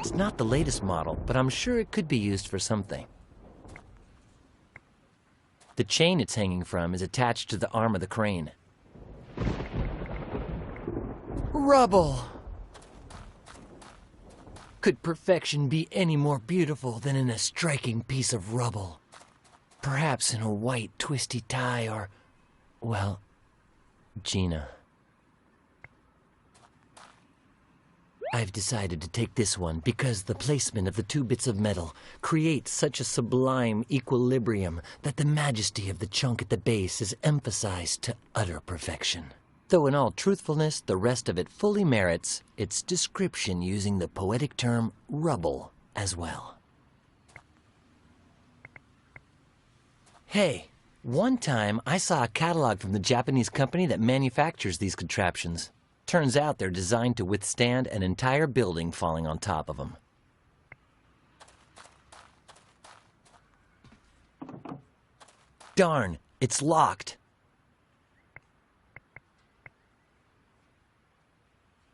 It's not the latest model, but I'm sure it could be used for something. The chain it's hanging from is attached to the arm of the crane. Rubble! Could perfection be any more beautiful than in a striking piece of rubble? Perhaps in a white, twisty tie or, well, Gina. I've decided to take this one because the placement of the two bits of metal creates such a sublime equilibrium that the majesty of the chunk at the base is emphasized to utter perfection. Though in all truthfulness, the rest of it fully merits its description using the poetic term rubble as well. Hey, one time I saw a catalog from the Japanese company that manufactures these contraptions. Turns out they're designed to withstand an entire building falling on top of them. Darn, it's locked.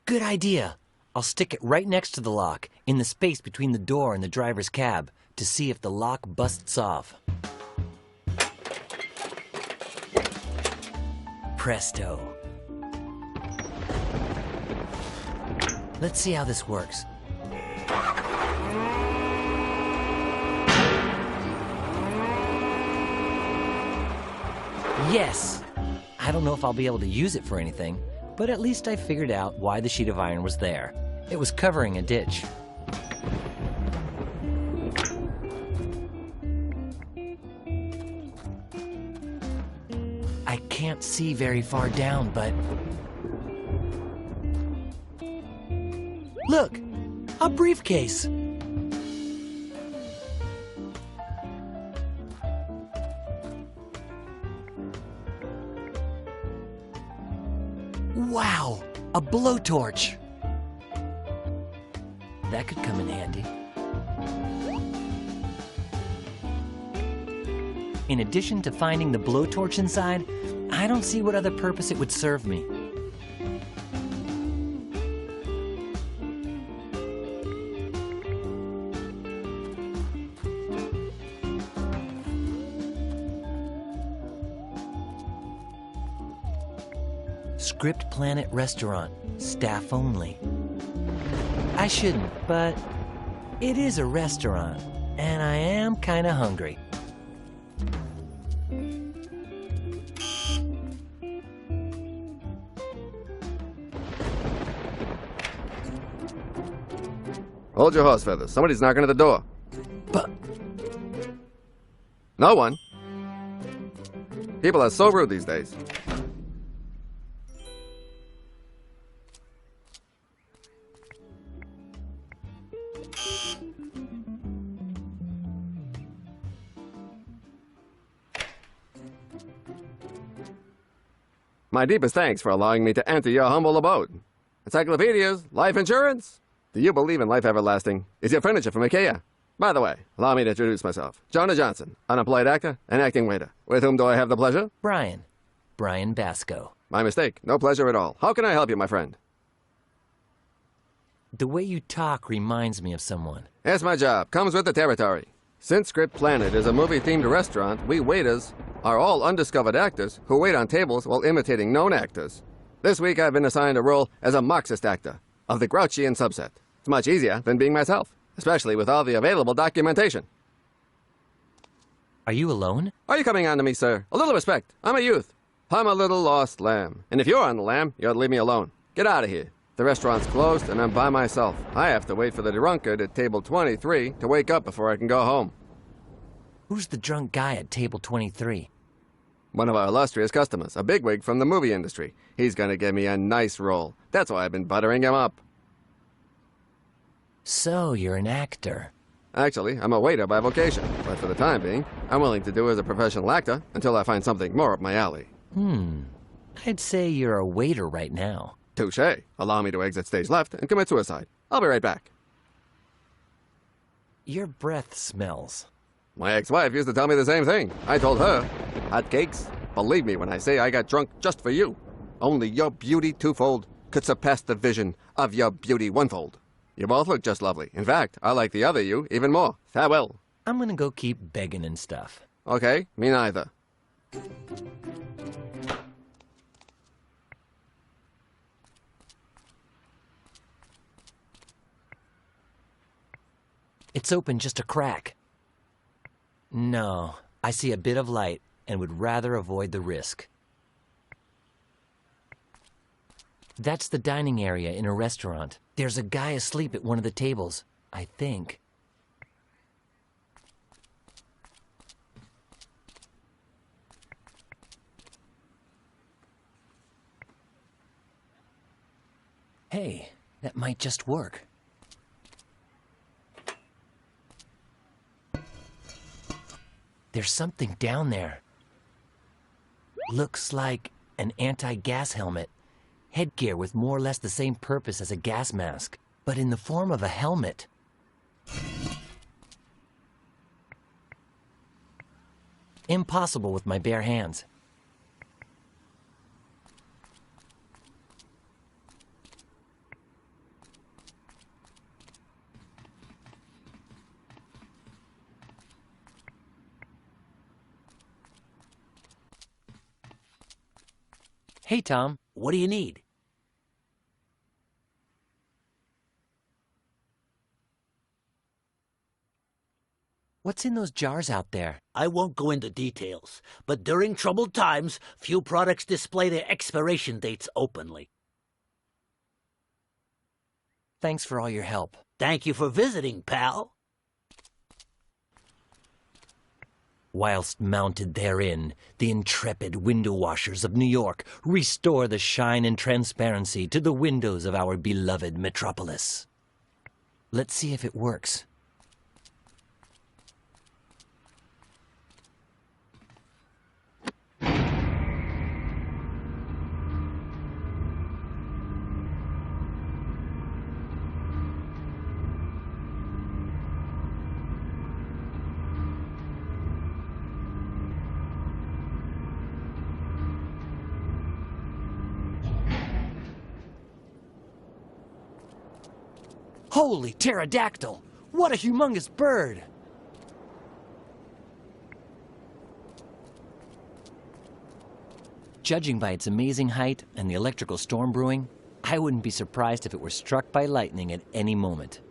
Good idea. I'll stick it right next to the lock, in the space between the door and the driver's cab, to see if the lock busts off. Presto. Let's see how this works. Yes! I don't know if I'll be able to use it for anything, but at least I figured out why the sheet of iron was there. It was covering a ditch. I can't see very far down, but... Look! A briefcase! Wow! A blowtorch! That could come in handy. In addition to finding the blowtorch inside, I don't see what other purpose it would serve me. Script Planet Restaurant, staff only. I shouldn't, but it is a restaurant, and I am kinda hungry. Hold your horse feathers. Somebody's knocking at the door. But... No one. People are so rude these days. My deepest thanks for allowing me to enter your humble abode. Encyclopedias, life insurance. Do you believe in life everlasting? Is your furniture from IKEA? By the way, allow me to introduce myself. Jonah Johnson, unemployed actor and acting waiter. With whom do I have the pleasure? Brian Basco. My mistake. No pleasure at all. How can I help you, my friend? The way you talk reminds me of someone. That's my job. Comes with the territory. Since Script Planet is a movie-themed restaurant, we waiters are all undiscovered actors who wait on tables while imitating known actors. This week I've been assigned a role as a Marxist actor of the Grouchian subset. It's much easier than being myself, especially with all the available documentation. Are you alone? Are you coming on to me, sir? A little respect. I'm a youth. I'm a little lost lamb. And if you're on the lamb, you ought to leave me alone. Get out of here. The restaurant's closed, and I'm by myself. I have to wait for the drunkard at table 23 to wake up before I can go home. Who's the drunk guy at table 23? One of our illustrious customers, a bigwig from the movie industry. He's gonna give me a nice role. That's why I've been buttering him up. So, you're an actor. Actually, I'm a waiter by vocation, but for the time being, I'm willing to do as a professional actor until I find something more up my alley. I'd say you're a waiter right now. Touché. Allow me to exit stage left and commit suicide. I'll be right back. Your breath smells. My ex-wife used to tell me the same thing. I told her, hot cakes? Believe me when I say I got drunk just for you. Only your beauty twofold could surpass the vision of your beauty onefold. You both look just lovely. In fact, I like the other you even more. Farewell. I'm gonna go keep begging and stuff. Okay, me neither. It's open just a crack. No, I see a bit of light and would rather avoid the risk. That's the dining area in a restaurant. There's a guy asleep at one of the tables, I think. Hey, that might just work. There's something down there. Looks like an anti-gas helmet. Headgear with more or less the same purpose as a gas mask, but in the form of a helmet. Impossible with my bare hands. Hey, Tom. What do you need? What's in those jars out there? I won't go into details, but during troubled times, few products display their expiration dates openly. Thanks for all your help. Thank you for visiting, pal. Whilst mounted therein, the intrepid window washers of New York restore the shine and transparency to the windows of our beloved metropolis. Let's see if it works. Holy pterodactyl! What a humongous bird! Judging by its amazing height and the electrical storm brewing, I wouldn't be surprised if it were struck by lightning at any moment.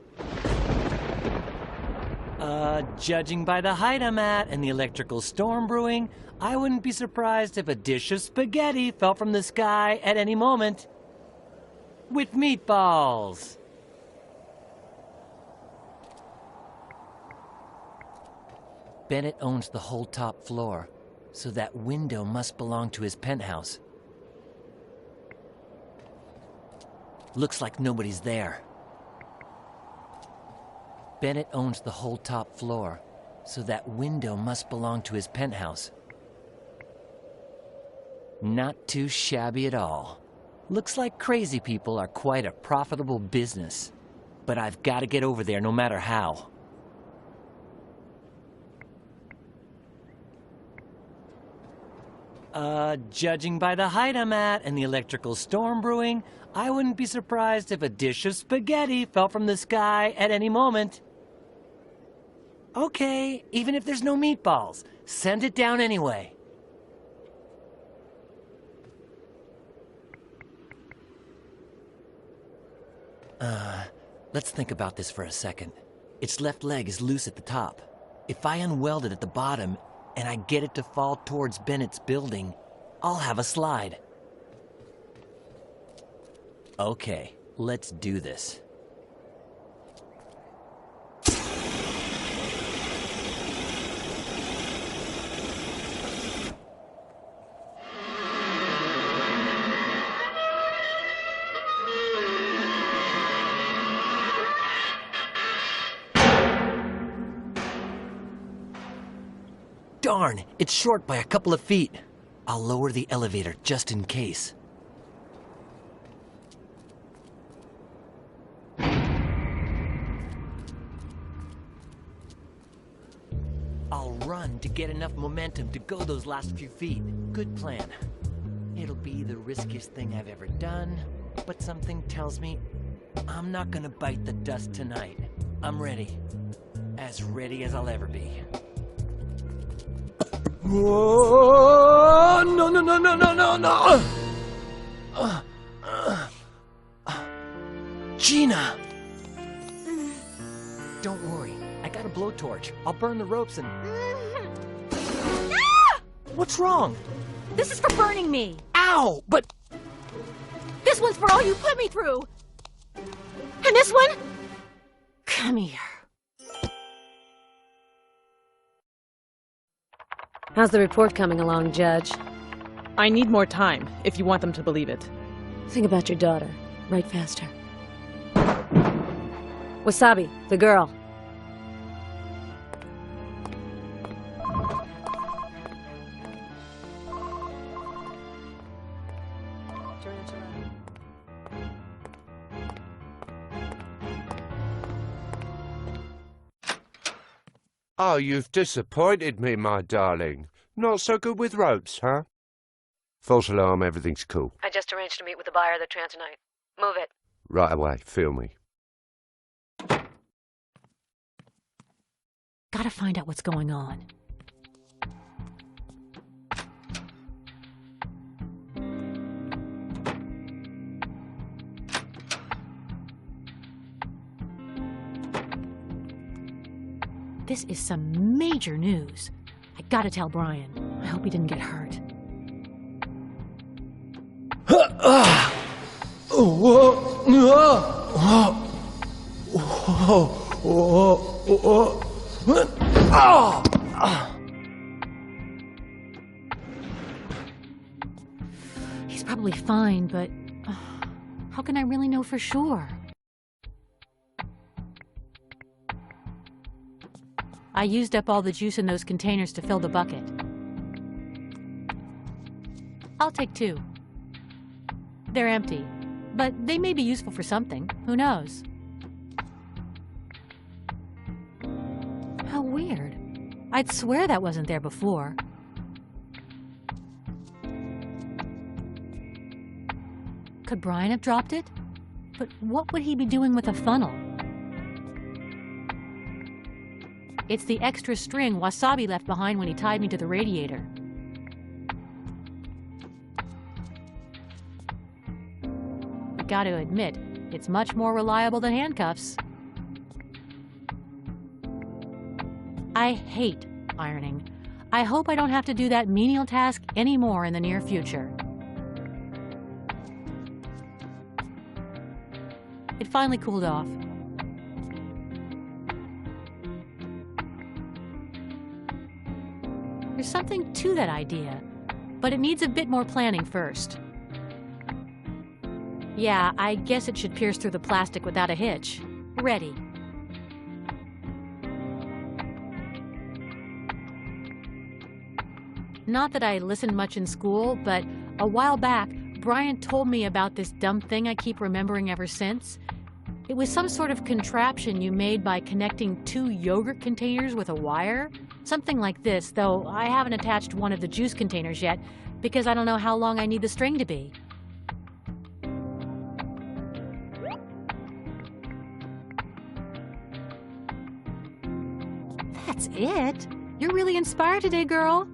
Judging by the height I'm at and the electrical storm brewing, I wouldn't be surprised if a dish of spaghetti fell from the sky at any moment. With meatballs! Bennett owns the whole top floor, so that window must belong to his penthouse. Looks like nobody's there. Bennett owns the whole top floor, so that window must belong to his penthouse. Not too shabby at all. Looks like crazy people are quite a profitable business. But I've got to get over there no matter how. Judging by the height I'm at and the electrical storm brewing, I wouldn't be surprised if a dish of spaghetti fell from the sky at any moment. Okay, even if there's no meatballs, send it down anyway. Let's think about this for a second. Its left leg is loose at the top. If I unweld it at the bottom, and I get it to fall towards Bennett's building, I'll have a slide. Okay, let's do this. Darn, it's short by a couple of feet. I'll lower the elevator just in case. I'll run to get enough momentum to go those last few feet. Good plan. It'll be the riskiest thing I've ever done, but something tells me I'm not gonna bite the dust tonight. I'm ready. As ready as I'll ever be. Whoa! No, no, no, no, no, no, no! Gina! Don't worry. I got a blowtorch. I'll burn the ropes and... Ah! What's wrong? This is for burning me. Ow! But... This one's for all you put me through. And this one? Come here. How's the report coming along, Judge? I need more time, if you want them to believe it. Think about your daughter. Write faster. Wasabi, the girl. Oh, you've disappointed me, my darling. Not so good with ropes, huh? False alarm, everything's cool. I just arranged to meet with the buyer of the Trantonite. Move it. Right away, feel me. Gotta find out what's going on. This is some major news. I gotta tell Brian. I hope he didn't get hurt. He's probably fine, but how can I really know for sure? I used up all the juice in those containers to fill the bucket. I'll take 2. They're empty, but they may be useful for something. Who knows? How weird. I'd swear that wasn't there before. Could Brian have dropped it? But what would he be doing with a funnel? It's the extra string Wasabi left behind when he tied me to the radiator. But gotta admit, it's much more reliable than handcuffs. I hate ironing. I hope I don't have to do that menial task anymore in the near future. It finally cooled off. There's something to that idea, but it needs a bit more planning first. Yeah, I guess it should pierce through the plastic without a hitch. Ready. Not that I listened much in school, but a while back, Brian told me about this dumb thing I keep remembering ever since. It was some sort of contraption you made by connecting 2 yogurt containers with a wire. Something like this, though I haven't attached one of the juice containers yet because I don't know how long I need the string to be. That's it? You're really inspired today, girl.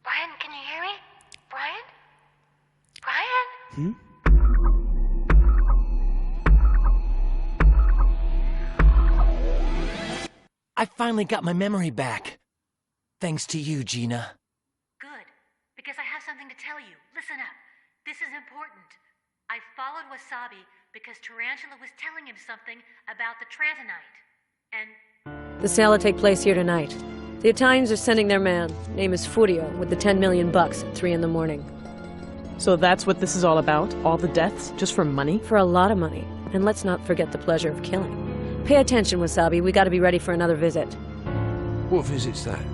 Brian, can you hear me? Brian? Brian? I finally got my memory back. Thanks to you, Gina. Good, because I have something to tell you. Listen up. This is important. I followed Wasabi because Tarantula was telling him something about the Trantonite. And The sale will take place here tonight. The Italians are sending their man. Name is Furio, with the 10 million bucks at 3 in the morning. So that's what this is all about? All the deaths, just for money? For a lot of money. And let's not forget the pleasure of killing. Pay attention, Wasabi. We gotta be ready for another visit. What visit's that?